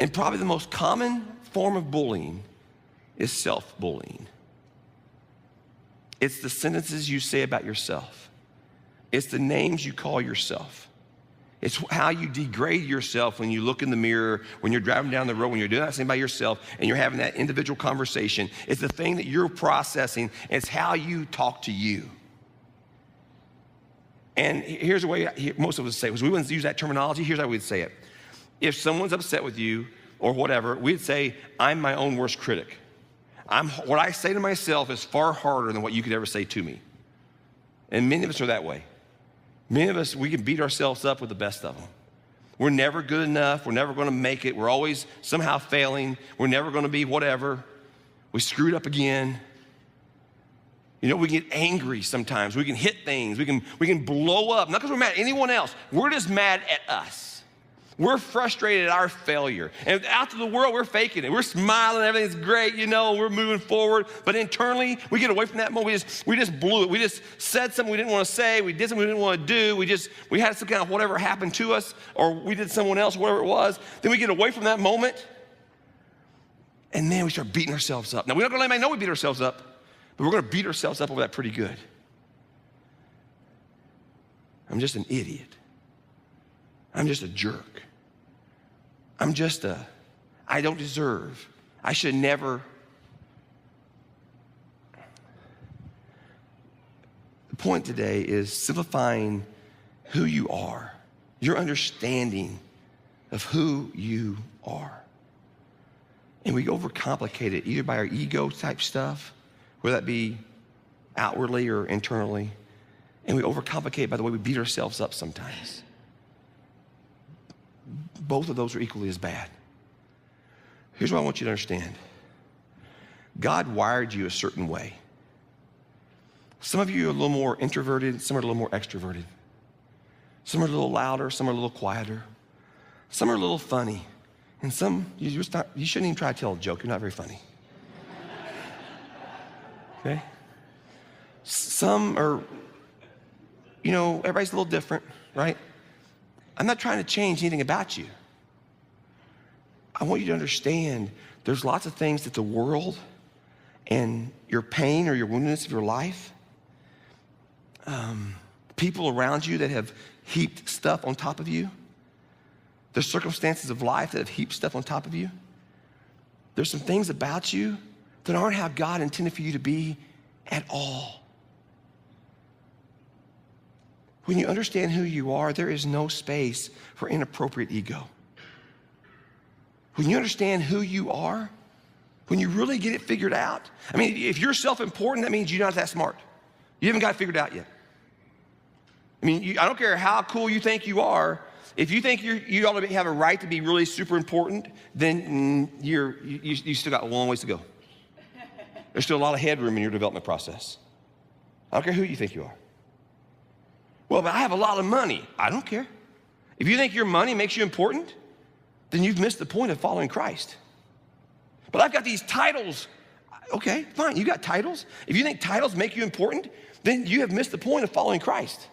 And probably the most common form of bullying is self-bullying. It's the sentences you say about yourself. It's the names you call yourself. It's how you degrade yourself when you look in the mirror, when you're driving down the road, when you're doing that thing by yourself and you're having that individual conversation. It's the thing that you're processing. It's how you talk to you. And here's the way most of us say it, because we wouldn't use that terminology. Here's how we'd say it. If someone's upset with you or whatever, we'd say, I'm my own worst critic. What I say to myself is far harder than what you could ever say to me. And many of us are that way. Many of us, we can beat ourselves up with the best of them. We're never good enough. We're never going to make it. We're always somehow failing. We're never going to be whatever. We screwed up again. You know, we get angry sometimes. We can hit things. We can blow up. Not because we're mad at anyone else. We're just mad at us. We're frustrated at our failure. And out to the world, we're faking it. We're smiling, everything's great, you know, we're moving forward. But internally, we get away from that moment. We just blew it. We just said something we didn't want to say. We did something we didn't want to do. We had some kind of whatever happened to us, or we did someone else, whatever it was. Then we get away from that moment. And then we start beating ourselves up. Now, we're not going to let anybody know we beat ourselves up, but we're going to beat ourselves up over that pretty good. I'm just an idiot. I'm just a jerk. I don't deserve. I should never. The point today is simplifying who you are, your understanding of who you are. And we overcomplicate it either by our ego type stuff, whether that be outwardly or internally, and we overcomplicate it by the way we beat ourselves up sometimes. Both of those are equally as bad. Here's what I want you to understand. God wired you a certain way. Some of you are a little more introverted, some are a little more extroverted. Some are a little louder, some are a little quieter. Some are a little funny. And some, you shouldn't even try to tell a joke. You're not very funny. Okay? Some are, you know, everybody's a little different, right? I'm not trying to change anything about you. I want you to understand there's lots of things that the world and your pain or your woundedness of your life, people around you that have heaped stuff on top of you, the circumstances of life that have heaped stuff on top of you, there's some things about you that aren't how God intended for you to be at all. When you understand who you are, there is no space for inappropriate ego. When you understand who you are, when you really get it figured out, I mean, if you're self-important, that means you're not that smart. You haven't got it figured out yet. I mean, I don't care how cool you think you are. If you think you ought to have a right to be really super important, then you still got a long ways to go. There's still a lot of headroom in your development process. I don't care who you think you are. Well, but I have a lot of money. I don't care. If you think your money makes you important, then you've missed the point of following Christ. But I've got these titles. Okay, fine, you got titles. If you think titles make you important, then you have missed the point of following Christ.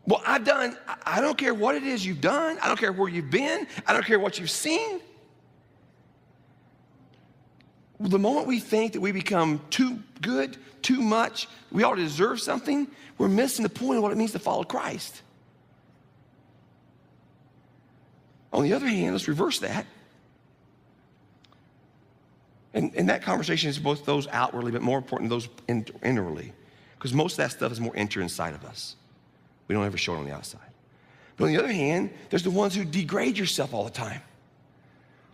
Well, I don't care what it is you've done. I don't care where you've been. I don't care what you've seen. The moment we think that we become too good, too much, we ought to deserve something, we're missing the point of what it means to follow Christ. On the other hand, let's reverse that. And that conversation is both those outwardly, but more important, those inwardly. Because most of that stuff is more inside of us. We don't ever show it on the outside. But on the other hand, there's the ones who degrade yourself all the time.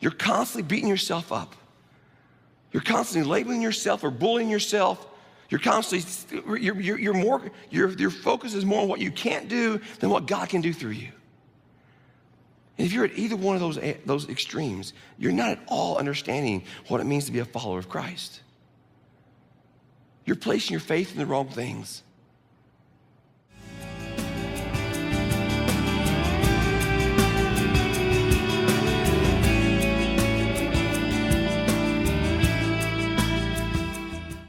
You're constantly beating yourself up. You're constantly labeling yourself or bullying yourself. You're constantly, your focus is more on what you can't do than what God can do through you. And if you're at either one of those extremes, you're not at all understanding what it means to be a follower of Christ. You're placing your faith in the wrong things.